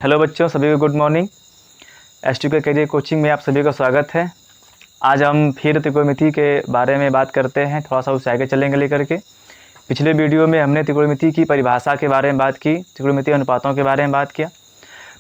Hello बच्चों, सभी को गुड मॉर्निंग। एस2 के करियर कोचिंग में आप सभी का स्वागत है। आज हम फिर त्रिकोणमिति के बारे में बात करते हैं, थोड़ा सा उसे आगे चलेंगे लेकर के। पिछले वीडियो में हमने त्रिकोणमिति की परिभाषा के बारे में बात की, त्रिकोणमिति अनुपातों के बारे में बात किया।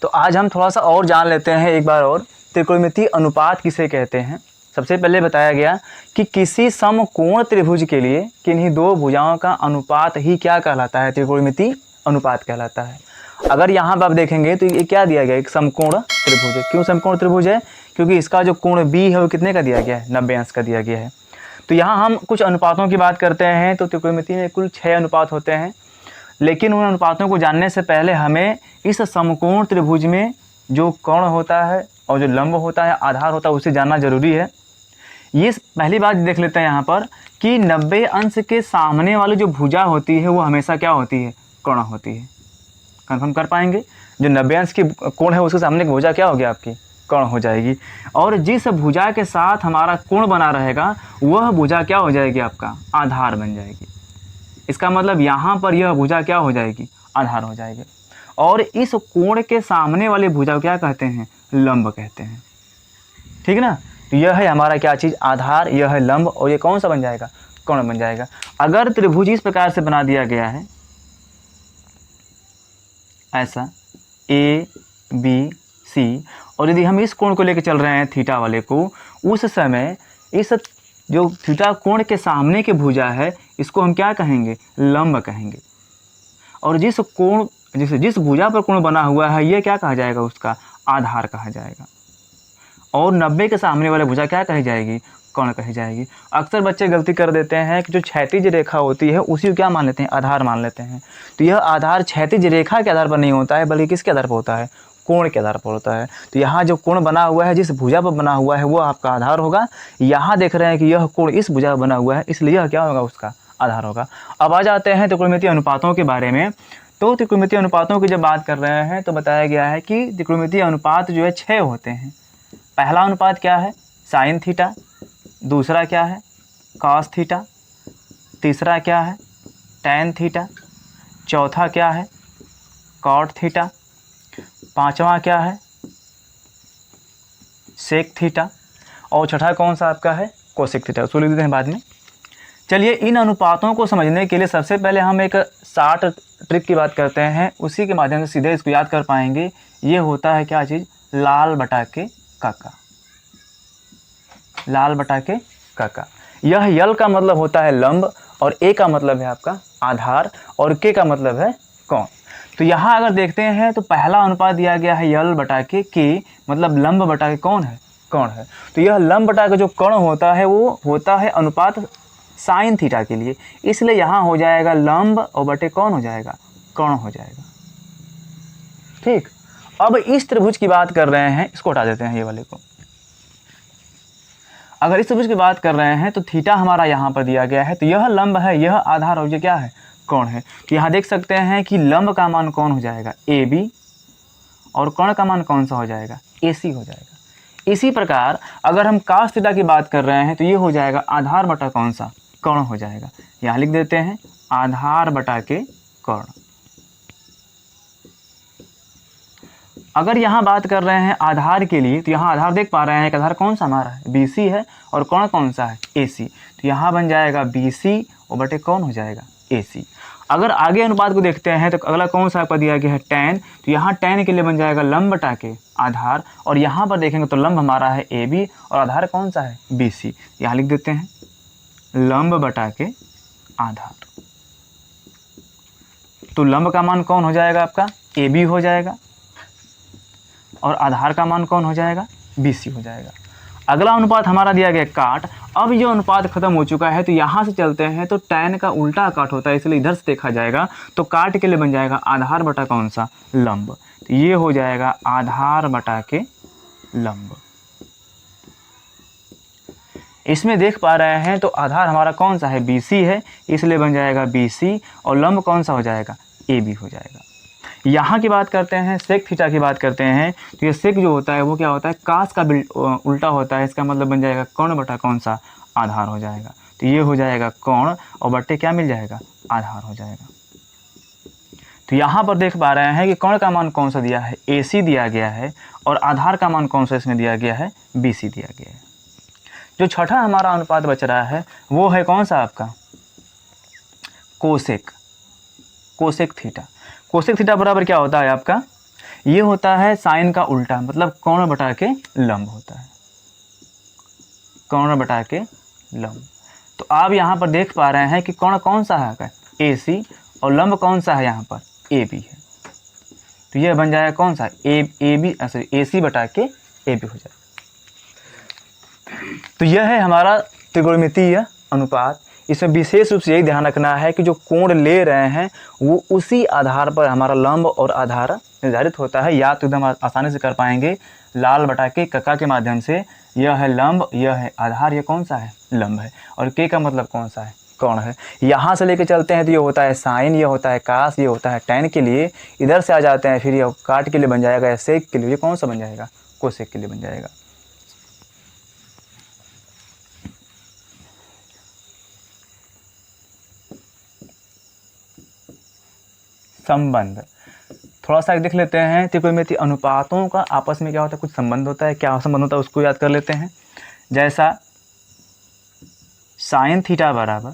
तो आज हम थोड़ा सा और जान लेते हैं एक बार और, त्रिकोणमिति अनुपात किसे कहते हैं। सबसे पहले बताया गया कि किसी समकोण त्रिभुज के लिए किन्हीं दो भुजाओं का अनुपात ही क्या कहलाता है, त्रिकोणमिति अनुपात कहलाता है। अगर यहाँ पर आप देखेंगे तो ये क्या दिया गया, एक समकोण त्रिभुज है। क्यों समकोण त्रिभुज है? क्योंकि इसका जो कोण B है वो कितने का दिया गया है, 90 अंश का दिया गया है। तो यहाँ हम कुछ अनुपातों की बात करते हैं। तो त्रिकोणमिति में कुल 6 अनुपात होते हैं, लेकिन उन अनुपातों को जानने से पहले हमें इस समकोण त्रिभुज में जो कोण होता है और जो लंब होता है, आधार होता है, उसे जानना जरूरी है। ये पहली बात देख लेते हैं यहाँ पर कि 90 अंश के सामने वाली जो भुजा होती है वो हमेशा क्या होती है, कोण होती है। कंफर्म कर पाएंगे? जो 90 अंश की कोण है उसके सामने की भुजा क्या होगी, आपकी कोण हो जाएगी। और जिस भुजा के साथ हमारा कोण बना रहेगा वह भुजा क्या हो जाएगी, आपका आधार बन जाएगी। इसका मतलब यहाँ पर यह भुजा क्या हो जाएगी, आधार हो जाएगी। और इस कोण के सामने वाली भुजा को क्या कहते हैं, लंब कहते हैं। ठीक है ना। तो यह है हमारा क्या चीज़, आधार, यह है लंब, और ये कौन सा बन जाएगा, कोण बन जाएगा। अगर त्रिभुज इस प्रकार से बना दिया गया है, ऐसा ABC, और यदि हम इस कोण को लेकर चल रहे हैं थीटा वाले को, उस समय इस जो थीटा कोण के सामने की भुजा है इसको हम क्या कहेंगे, लंब कहेंगे। और जिस भुजा पर कोण बना हुआ है ये क्या कहा जाएगा, उसका आधार कहा जाएगा। और 90 के सामने वाले भुजा क्या कही जाएगी, कोण कही जाएगी। अक्सर बच्चे गलती कर देते हैं कि जो क्षैतिज रेखा होती है उसी को क्या मान लेते हैं, आधार मान लेते हैं। तो यह आधार क्षैतिज रेखा के आधार पर नहीं होता है, बल्कि किसके आधार पर होता है, कोण के आधार पर होता है। तो यहाँ जो कोण बना हुआ है, जिस भुजा पर बना हुआ है वो आपका आधार होगा। यहाँ देख रहे हैं कि यह कोण इस भुजा पर बना हुआ है, इसलिए यह क्या होगा, उसका आधार होगा। अब आ जाते हैं त्रिकोणमितीय अनुपातों के बारे में। तो त्रिकोणमितीय अनुपातों की जब बात कर रहे हैं तो बताया गया है कि त्रिकोणमितीय अनुपात जो है 6 होते हैं। पहला अनुपात क्या है, साइन थीटा। दूसरा क्या है, कॉस थीटा। तीसरा क्या है, टैन थीटा। चौथा क्या है, कॉट थीटा। पांचवा क्या है, सेक थीटा। और छठा कौन सा आपका है, कोसेक थीटा। उसको लिख देते हैं बाद में। चलिए, इन अनुपातों को समझने के लिए सबसे पहले हम एक शार्ट ट्रिक की बात करते हैं, उसी के माध्यम से सीधे इसको याद कर पाएंगे। ये होता है क्या चीज़, लाल बटा के काका। लाल बटा के काका। यह यल का मतलब होता है लंब, और ए का मतलब है आपका आधार, और के का मतलब है कोण। तो यहाँ अगर देखते हैं तो पहला अनुपात दिया गया है यल बटा के, मतलब लंब बटा के कौन है, कोण है। तो यह लंब बटा के जो कोण होता है वो होता है अनुपात साइन थीटा के लिए, इसलिए यहाँ हो जाएगा लंब और बटे कौन हो जाएगा, कोण हो जाएगा। ठीक। अब इस त्रिभुज की बात कर रहे हैं, इसको हटा देते हैं ये वाले को। अगर इस त्रिभुज की बात कर रहे हैं तो थीटा हमारा यहाँ पर दिया गया है, तो यह लंब है, यह आधार, और ये क्या है, कोण है। तो यहाँ देख सकते हैं कि लंब का मान कौन हो जाएगा, AB, और कोण का मान कौन सा हो जाएगा, AC हो जाएगा। इसी प्रकार अगर हम cos थीटा की बात कर रहे हैं तो ये हो जाएगा आधार बटा कौन सा, कोण हो जाएगा। यहाँ लिख देते हैं आधार बटा के कोण। अगर यहाँ बात कर रहे हैं आधार के लिए, तो यहाँ आधार देख पा रहे हैं कि आधार कौन सा हमारा है, BC है, और कोण कौन सा है, AC। तो यहाँ बन जाएगा BC और बटे कौन हो जाएगा, AC। अगर आगे अनुपात को देखते हैं तो अगला कौन सा आपका दिया गया है, टैन। तो यहाँ टैन के लिए बन जाएगा लंब बटा के आधार, और यहाँ पर देखेंगे तो लंब हमारा है AB और आधार कौन सा है, BC। यहाँ लिख देते हैं लंब बटा के आधार। तो लंब का मान कौन हो जाएगा, आपका AB हो जाएगा, और आधार का मान कौन हो जाएगा, BC हो जाएगा। अगला अनुपात हमारा दिया गया काट। अब ये अनुपात खत्म हो चुका है, तो यहाँ से चलते हैं तो टैन का उल्टा काट होता है, इसलिए इधर से देखा जाएगा तो काट के लिए बन जाएगा आधार बटा कौन सा, लंब। तो ये हो जाएगा आधार बटा के लंब। इसमें देख पा रहे हैं तो आधार हमारा कौन सा है, BC है, इसलिए बन जाएगा BC, और लंब कौन सा हो जाएगा, AB हो जाएगा। यहाँ की बात करते हैं, सेक थीटा की बात करते हैं। तो ये सेक जो होता है वो क्या होता है, कास का उल्टा होता है, इसका मतलब बन जाएगा कोण बटा कौन सा, आधार हो जाएगा। तो ये हो जाएगा कोण और बटे क्या मिल जाएगा, आधार हो जाएगा। तो यहाँ पर देख पा रहे हैं कि कर्ण का मान कौन सा दिया है, AC दिया गया है, और आधार का मान कौन सा इसमें दिया गया है, BC दिया गया है। जो छठा हमारा अनुपात बच रहा है वो है कौन सा आपका, कोसेक थीटा। कोसेक थीटा बराबर क्या होता है आपका, ये होता है साइन का उल्टा, मतलब कर्ण बटा के लंब होता है, कर्ण बटा के लंब। तो आप यहाँ पर देख पा रहे हैं कि कर्ण कौन सा है, AC, और लंब कौन सा है यहाँ पर, AB है। तो यह बन जाएगा कौन सा, AC बटा के AB हो जाएगा। तो यह है हमारा त्रिकोणमितीय अनुपात। इसमें विशेष रूप से यही ध्यान रखना है कि जो कोण ले रहे हैं वो उसी आधार पर हमारा लंब और आधार निर्धारित होता है। या तो एकदम आसानी से कर पाएंगे लाल बटा के कक्का के माध्यम से, यह है लंब, यह है आधार, यह कौन सा है, लंब है, और के का मतलब कौन सा है, कौण है। यहाँ से लेके चलते हैं तो ये होता है साइन, ये होता है कास, ये होता है टैन के लिए। इधर से आ जाते हैं फिर ये काट के लिए बन जाएगा, या सेक के लिए, ये कौन सा बन जाएगा, कोसेक के लिए बन जाएगा। संबंध थोड़ा सा देख लेते हैं। त्रिकोणमितीय अनुपातों का आपस में क्या होता है, कुछ संबंध होता है। क्या संबंध होता है उसको याद कर लेते हैं। जैसा साइन थीटा बराबर,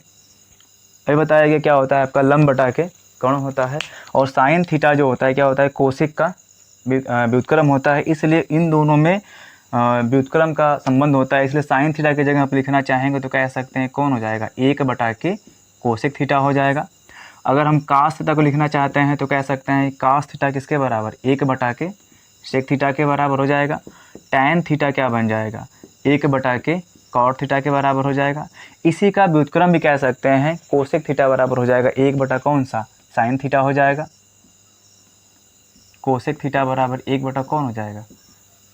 अभी बताया गया क्या होता है आपका, लंब बटा के कर्ण होता है, और साइन थीटा जो होता है क्या होता है, कोसेक का व्युत्क्रम होता है। इसलिए इन दोनों में व्युत्क्रम का संबंध होता है। इसलिए साइन थीटा की जगह आप लिखना चाहेंगे तो कह सकते हैं कौन हो जाएगा, 1 बटा के कोसेक थीटा हो जाएगा। अगर हम कास थीटा को लिखना चाहते हैं तो कह सकते हैं कास थीटा किसके बराबर, 1 बटा के सेक थीटा के बराबर हो जाएगा। टैन थीटा क्या बन जाएगा, 1 बटा के कॉट थीटा के बराबर हो जाएगा। इसी का व्युत्क्रम भी कह सकते हैं, कोसेक थीटा बराबर हो जाएगा 1 बटा कौन सा, साइन थीटा हो जाएगा। कोसेक थीटा बराबर 1 बटा कौन हो जाएगा,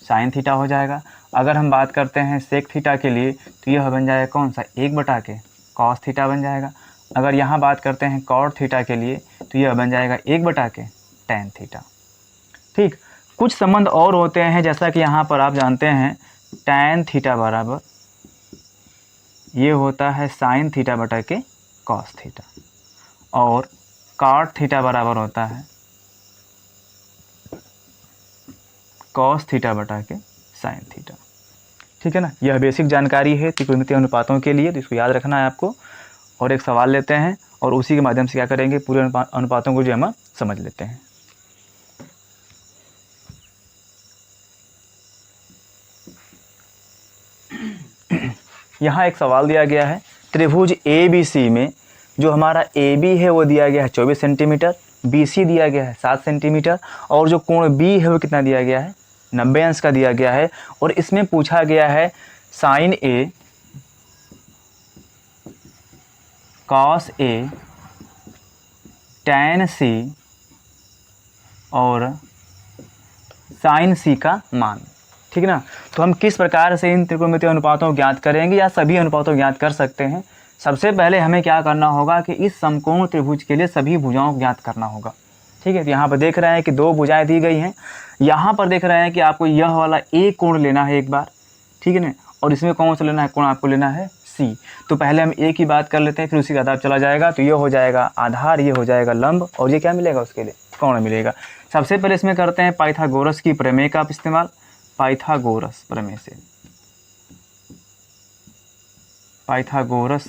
साइन थीटा हो जाएगा। अगर हम बात करते हैं सेक थीटा के लिए तो यह बन जाएगा कौन सा, 1 बटा के कॉस थीटा बन जाएगा। अगर यहाँ बात करते हैं कॉट थीटा के लिए तो यह बन जाएगा 1 बटा के टैन थीटा। ठीक, कुछ संबंध और होते हैं, जैसा कि यहाँ पर आप जानते हैं टैन थीटा बराबर ये होता है साइन थीटा बटा के कॉस थीटा, और कॉट थीटा बराबर होता है कॉस थीटा बटा के साइन थीटा। ठीक है ना, यह बेसिक जानकारी है त्रिकोणमितीय अनुपातों के लिए, तो इसको याद रखना है आपको। और एक सवाल लेते हैं और उसी के माध्यम से क्या करेंगे, पूरे अनुपातों को जो हम समझ लेते हैं। यहाँ एक सवाल दिया गया है, त्रिभुज ABC में जो हमारा AB है वो दिया गया है 24 सेंटीमीटर, BC दिया गया है 7 सेंटीमीटर, और जो कोण B है वो कितना दिया गया है, 90 अंश का दिया गया है। और इसमें पूछा गया है sine A cos A tan C और साइन C का मान। ठीक है ना, तो हम किस प्रकार से इन त्रिकोणमितीय अनुपातों को ज्ञात करेंगे, या सभी अनुपातों को ज्ञात कर सकते हैं। सबसे पहले हमें क्या करना होगा कि इस समकोण त्रिभुज के लिए सभी भुजाओं को ज्ञात करना होगा। ठीक है, तो यहाँ पर देख रहे हैं कि 2 भुजाएं दी गई हैं। यहाँ पर देख रहे हैं कि आपको यह वाला एक कोण लेना है एक बार, ठीक है ना, और इसमें कौन सा लेना है, कोण आपको लेना है C। तो पहले हम एक ही बात कर लेते हैं, फिर उसी का आधार चला जाएगा। तो ये हो जाएगा आधार, ये हो जाएगा लंब, और ये क्या मिलेगा उसके लिए, कोण मिलेगा। सबसे पहले इसमें करते हैं पाइथागोरस की प्रमेय का इस्तेमाल, पाइथागोरस प्रमेय से, पाइथागोरस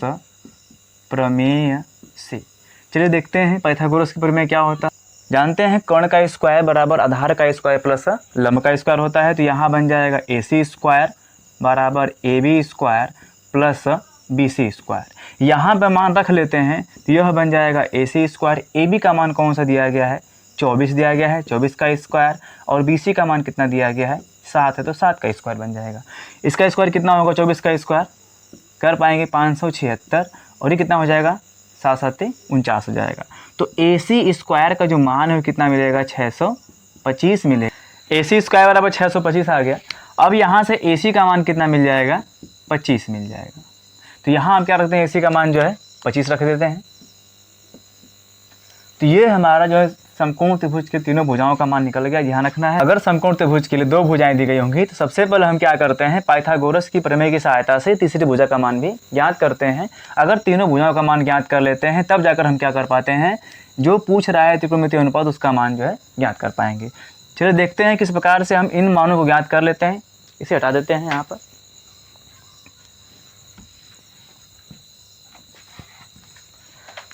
प्रमेय से। चलिए देखते हैं पाइथागोरस की प्रमेय क्या होता है। जानते हैं कर्ण का स्क्वायर बराबर आधार का स्क्वायर प्लस लंब का स्क्वायर होता है। तो यहाँ बन जाएगा AC स्क्वायर बराबर AB square plus BC square. यहाँ पे मान रख लेते हैं तो यह बन जाएगा AC स्क्वायर। AB का मान कौन सा दिया गया है, 24 दिया गया है, 24 का स्क्वायर, और BC का मान कितना दिया गया है, 7 है, तो 7 का स्क्वायर बन जाएगा। इसका स्क्वायर कितना होगा, 24 का स्क्वायर कर पाएंगे 576, और ये कितना हो जाएगा, 7 7 49 हो जाएगा। तो AC स्क्वायर का जो मान है वो कितना मिलेगा, 625 मिलेगा। AC स्क्वायर बराबर 625 आ गया। अब यहाँ से AC का मान कितना मिल जाएगा, 25 मिल जाएगा। तो यहाँ हम क्या रखते हैं, AC का मान जो है 25 रख देते हैं। तो ये हमारा जो है समकोण त्रिभुज के तीनों भुजाओं का मान निकल गया, ध्यान रखना है। अगर समकोण त्रिभुज के लिए 2 भुजाएं दी गई होंगी तो सबसे पहले हम क्या करते हैं, पाइथागोरस की प्रमेय की सहायता से तीसरी भुजा का मान भी ज्ञात करते हैं। अगर तीनों भुजाओं का मान ज्ञात कर लेते हैं तब जाकर हम क्या कर पाते हैं, जो पूछ रहा है त्रिकोणमितीय अनुपात उसका मान जो है ज्ञात कर पाएंगे। चलिए देखते हैं किस प्रकार से हम इन मानों को ज्ञात कर लेते हैं। इसे हटा देते हैं यहाँ पर।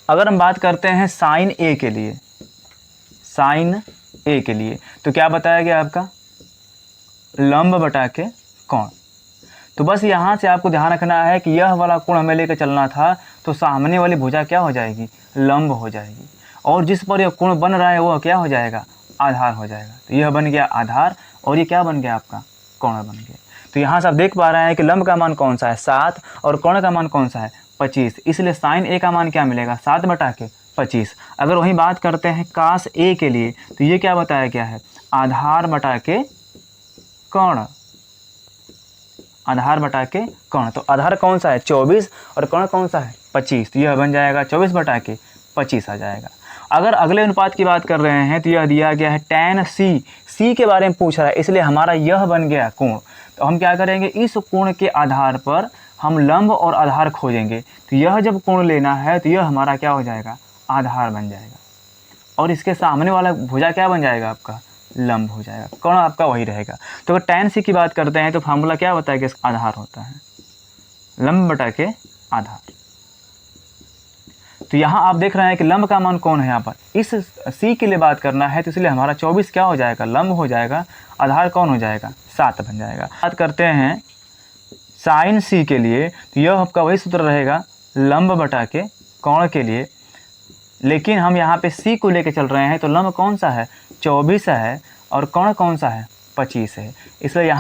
अगर हम बात करते हैं साइन ए के लिए, साइन ए के लिए तो क्या बताया गया आपका, लंब बटा के कोण। तो बस यहाँ से आपको ध्यान रखना है कि यह वाला कोण हमें लेकर चलना था, तो सामने वाली भुजा क्या हो जाएगी, लंब हो जाएगी, और जिस पर यह कोण बन रहा है वो क्या हो जाएगा, आधार हो जाएगा। तो यह बन गया आधार और ये क्या बन गया आपका, कोण बन गया। तो यहाँ से आप देख पा रहे हैं कि लंब का मान कौन सा है, 7, और कोण का मान कौन सा है, 25। इसलिए साइन ए का मान क्या मिलेगा, 7 बटा के 25। अगर वहीं बात करते हैं कास ए के लिए तो ये क्या बताया गया है, आधार बटा के कोण, आधार बटा के कोण। तो आधार कौन सा है, 24, और कोण कौन सा है, 25। तो यह बन जाएगा 24 बटा के 25 आ जाएगा। अगर अगले अनुपात की बात कर रहे हैं तो यह दिया गया है tan c, c के बारे में पूछ रहा है, इसलिए हमारा यह बन गया कोण। तो हम क्या करेंगे, इस कोण के आधार पर हम लंब और आधार खोजेंगे। तो यह जब कोण लेना है तो यह हमारा क्या हो जाएगा, आधार बन जाएगा, और इसके सामने वाला भुजा क्या बन जाएगा आपका, लंब हो जाएगा, कोण आपका वही रहेगा। तो अगर tan c की बात करते हैं तो फार्मूला क्या होता है कि आधार होता है, लंब बटा के आधार। तो यहाँ आप देख रहे हैं कि लंब का मान कौन है, यहाँ पर इस c के लिए बात करना है, तो इसलिए हमारा 24 क्या हो जाएगा, लंब हो जाएगा, आधार कौन हो जाएगा, 7 बन जाएगा। बात करते हैं साइन c के लिए तो यह आपका वही सूत्र रहेगा, लंब बटा के कोण के लिए, लेकिन हम यहाँ पे c को लेके चल रहे हैं, तो लंब कौन सा है, 24 है, और कोण कौन सा है, 25 है। इसलिए यहाँ